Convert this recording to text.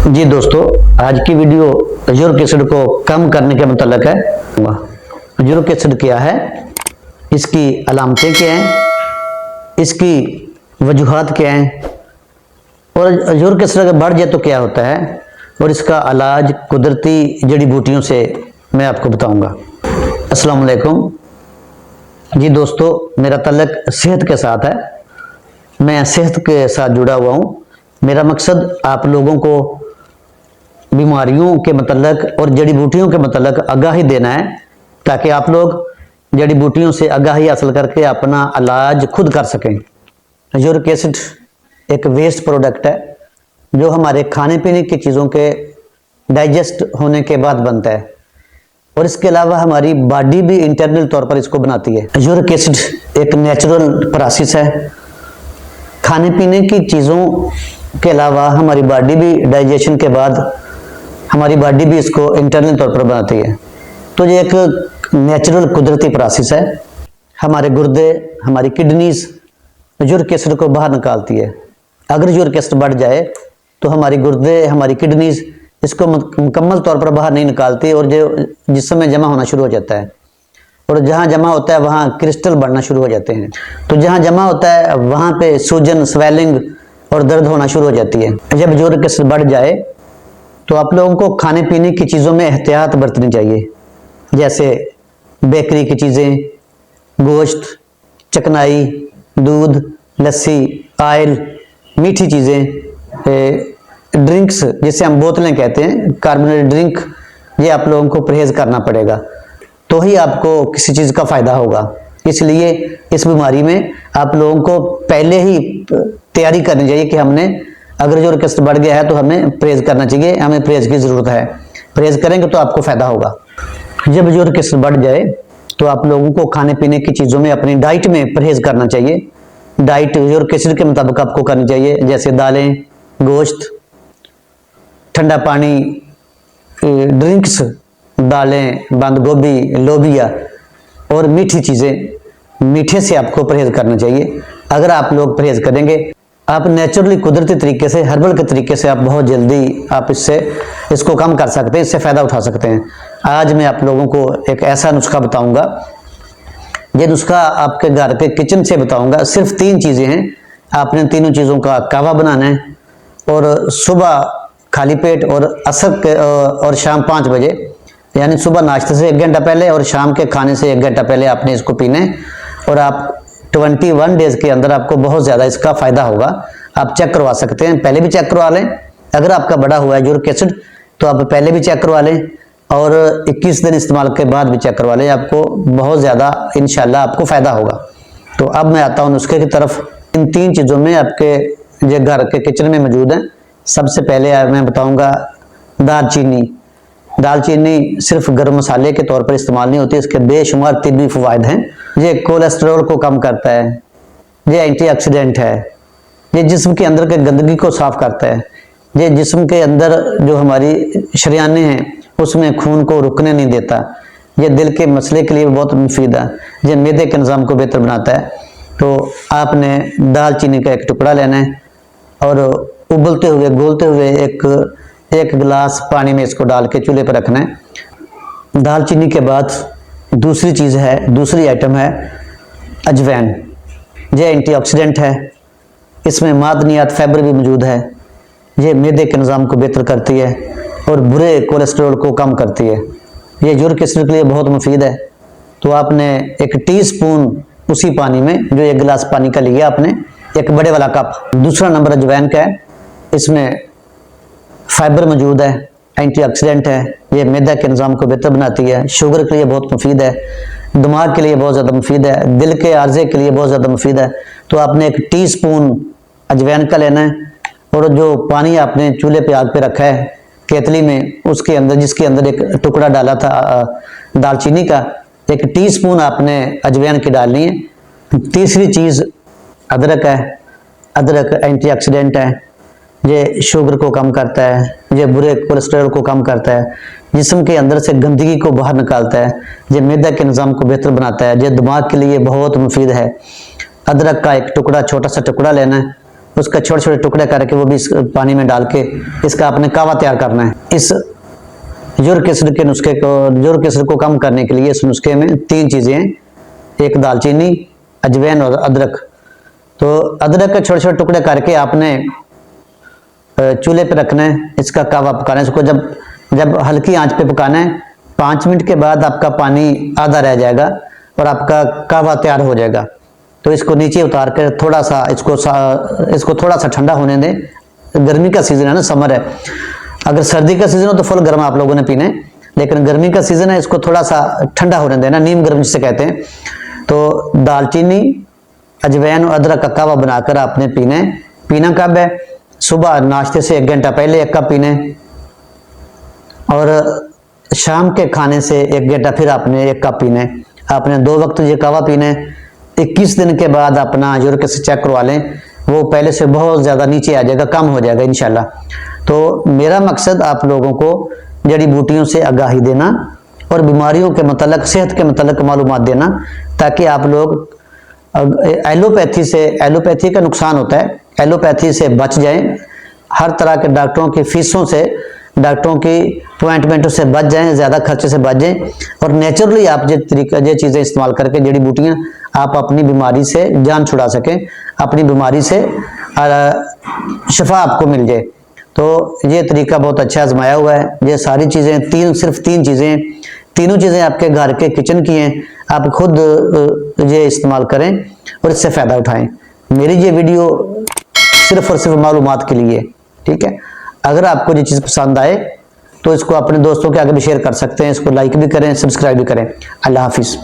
जी दोस्तों, आज की वीडियो यूरिक एसिड को कम करने के मुताल्लिक है। यूरिक एसिड क्या है, इसकी अलामतें क्या हैं, इसकी वजूहात क्या हैं और यूरिक एसिड अगर बढ़ जाए तो क्या होता है और इसका इलाज कुदरती जड़ी बूटियों से मैं आपको बताऊंगा। अस्सलाम वालेकुम। जी दोस्तों, मेरा तल्लक सेहत के साथ है। मैं सेहत के साथ जुड़ा हुआ हूँ। मेरा मकसद आप लोगों को बीमारियों के मतलब और जड़ी बूटियों के मतलब आगाही देना है, ताकि आप लोग जड़ी बूटियों से आगाही हासिल करके अपना इलाज खुद कर सकें। यूरिक एसिड एक वेस्ट प्रोडक्ट है जो हमारे खाने पीने की चीज़ों के डाइजेस्ट होने के बाद बनता है और इसके अलावा हमारी बॉडी भी इंटरनल तौर पर इसको बनाती है। यूरिक एसिड एक नेचुरल प्रोसेस है। खाने पीने की चीज़ों के अलावा हमारी बॉडी भी डाइजेशन के बाद हमारी बॉडी भी इसको इंटरनल तौर पर बनाती है। तो ये एक नेचुरल कुदरती प्रोसेस है। हमारे गुर्दे, हमारी किडनीज यूरिक एसिड को बाहर निकालती है। अगर यूरिक एसिड बढ़ जाए तो हमारी गुर्दे, हमारी किडनीज इसको मुकम्मल तौर पर बाहर नहीं निकालती और जो जिस्म में जमा होना शुरू हो जाता है और जहाँ जमा होता है वहाँ क्रिस्टल बढ़ना शुरू हो जाते हैं। तो जहाँ जमा होता है वहाँ पे सूजन, स्वेलिंग और दर्द होना शुरू हो जाती है। जब यूरिक एसिड बढ़ जाए तो आप लोगों को खाने पीने की चीज़ों में एहतियात बरतनी चाहिए, जैसे बेकरी की चीज़ें, गोश्त, चकनाई, दूध, लस्सी, ऑयल, मीठी चीज़ें, ड्रिंक्स जिसे हम बोतलें कहते हैं, कार्बोनेटेड ड्रिंक, ये आप लोगों को परहेज़ करना पड़ेगा, तो ही आपको किसी चीज़ का फ़ायदा होगा। इसलिए इस बीमारी में आप लोगों को पहले ही तैयारी करनी चाहिए कि हमने अगर यूरिक एसिड बढ़ गया है तो हमें परहेज़ करना चाहिए, हमें परहेज़ की ज़रूरत है। परहेज़ करेंगे तो आपको फ़ायदा होगा। जब यूरिक एसिड बढ़ जाए तो आप लोगों को खाने पीने की चीज़ों में, अपनी डाइट में परहेज़ करना चाहिए। डाइट यूरिक एसिड के मुताबिक आपको करनी चाहिए, जैसे दालें, गोश्त, ठंडा पानी, ड्रिंक्स, दालें, बंद गोभी, लोबिया और मीठी चीज़ें। मीठे से आपको परहेज़ करना चाहिए। अगर आप लोग परहेज़ करेंगे, आप नेचुरली कुदरती तरीके से, हर्बल के तरीके से आप बहुत जल्दी आप इसको कम कर सकते हैं, इससे फ़ायदा उठा सकते हैं। आज मैं आप लोगों को एक ऐसा नुस्खा बताऊंगा। ये नुस्खा आपके घर के किचन से बताऊंगा। सिर्फ 3 चीज़ें हैं। आपने तीनों चीज़ों का कावा बनाना है और सुबह खाली पेट और असर और शाम 5 बजे, यानी सुबह नाश्ते से 1 घंटा पहले और शाम के खाने से 1 घंटा पहले आपने इसको पीना है और आप 21 डेज के अंदर आपको बहुत ज़्यादा इसका फ़ायदा होगा। आप चेक करवा सकते हैं, पहले भी चेक करवा लें। अगर आपका बड़ा हुआ है यूरिक एसिड तो आप पहले भी चेक करवा लें और 21 दिन इस्तेमाल के बाद भी चेक करवा लें। आपको बहुत ज़्यादा इंशाल्लाह आपको फ़ायदा होगा। तो अब मैं आता हूँ नुस्खे की तरफ। इन 3 चीज़ों में आपके जो घर के किचन में मौजूद हैं। सबसे पहले मैं बताऊँगा दालचीनी। दालचीनी सिर्फ गर्म मसाले के तौर पर इस्तेमाल नहीं होती, इसके बेशुमार तिब्बी फ़वाइद हैं। ये कोलेस्ट्रॉल को कम करता है, ये एंटीऑक्सीडेंट है, ये जिस्म के अंदर के गंदगी को साफ करता है, ये जिस्म के अंदर जो हमारी शरियानें हैं उसमें खून को रुकने नहीं देता, ये दिल के मसले के लिए बहुत मुफीद है, ये मैदे के निज़ाम को बेहतर बनाता है। तो आपने दालचीनी का एक टुकड़ा लेना है और उबलते हुए, घोलते हुए एक गिलास पानी में इसको डाल के चूल्हे पर रखना है। दालचीनी के बाद दूसरी आइटम है अजवाइन। ये एंटीऑक्सीडेंट है, इसमें मादनियात, फाइबर भी मौजूद है। ये मैदे के निज़ाम को बेहतर करती है और बुरे कोलेस्ट्रॉल को कम करती है। ये यूरिक एसिड के लिए बहुत मुफीद है। तो आपने 1 टीस्पून उसी पानी में, जो 1 गिलास पानी का लिया आपने, 1 बड़े वाला कप। दूसरा नंबर अजवाइन का है। इसमें फाइबर मौजूद है, एंटीऑक्सीडेंट है, ये मैदा के निज़ाम को बेहतर बनाती है, शुगर के लिए बहुत मुफीद है, दिमाग के लिए बहुत ज़्यादा मुफीद है, दिल के आर्जे के लिए बहुत ज़्यादा मुफीद है। तो आपने 1 टीस्पून अजवाइन का लेना है और जो पानी आपने चूल्हे पे आग पे रखा है केतली में, उसके अंदर, जिसके अंदर एक टुकड़ा डाला था दालचीनी का, 1 टीस्पून आपने अजवाइन की डालनी है। तीसरी चीज़ अदरक है। अदरक एंटीऑक्सीडेंट है, ये शुगर को कम करता है, ये बुरे कोलेस्ट्रॉल को कम करता है, जिस्म के अंदर से गंदगी को बाहर निकालता है, ये मैदा के निज़ाम को बेहतर बनाता है, ये दिमाग के लिए बहुत मुफीद है। अदरक का एक टुकड़ा, छोटा सा टुकड़ा लेना है उसका छोटे छोटे टुकड़े करके वो भी इस पानी में डाल के इसका आपने कावा तैयार करना है। इस यूरिक एसिड के नुस्खे को, यूरिक एसिड को कम करने के लिए इस नुस्खे में 3 चीज़ें हैं, एक दालचीनी, अजवाइन और अदरक। तो अदरक के छोटे छोटे टुकड़े करके आपने चूल्हे पे रखना है, इसका कावा पकाना है। इसको जब हल्की आंच पे पकाना है, 5 मिनट के बाद आपका पानी आधा रह जाएगा और आपका कावा तैयार हो जाएगा। तो इसको नीचे उतार कर थोड़ा सा इसको थोड़ा सा ठंडा होने दें। गर्मी का सीजन है ना, समर है। अगर सर्दी का सीजन हो तो फुल गर्म आप लोगों ने पीना है, लेकिन गर्मी का सीजन है, इसको थोड़ा सा ठंडा होने देना, नीम गर्म जिसे कहते हैं। तो दालचीनी, अजवाइन और अदरक का कावा बनाकर आपने पीना है। पीना कब है? सुबह नाश्ते से 1 घंटा पहले 1 कप पीना है, और शाम के खाने से 1 घंटा फिर आपने 1 कप पीना है। आपने 2 वक्त ये कावा पीना है। 21 दिन के बाद अपना यूरिक एसिड चेक करवा लें, वो पहले से बहुत ज़्यादा नीचे आ जाएगा, कम हो जाएगा इंशाल्लाह। तो मेरा मकसद आप लोगों को जड़ी बूटियों से आगाही देना और बीमारियों के मतलब, सेहत के मतलब मालूमात देना, ताकि आप लोग एलोपैथी का नुकसान होता है, एलोपैथी से बच जाएं, हर तरह के डॉक्टरों की फीसों से, डॉक्टरों की अपॉइंटमेंटों से बच जाएं, ज़्यादा खर्चे से बच जाएं, और नेचुरली आप ये चीज़ें इस्तेमाल करके, जड़ी बूटियाँ, आप अपनी बीमारी से जान छुड़ा सकें, अपनी बीमारी से शफा आपको मिल जाए। तो ये तरीका बहुत अच्छा आजमाया हुआ है। ये सारी चीज़ें सिर्फ 3 चीज़ें, तीनों चीज़ें आपके घर के किचन की हैं, आप खुद ये इस्तेमाल करें और इससे फ़ायदा उठाएं। मेरी ये वीडियो सिर्फ और सिर्फ मालूमात के लिए, ठीक है। अगर आपको ये चीज़ पसंद आए तो इसको अपने दोस्तों के आगे भी शेयर कर सकते हैं, इसको लाइक भी करें, सब्सक्राइब भी करें। अल्लाह हाफिज़।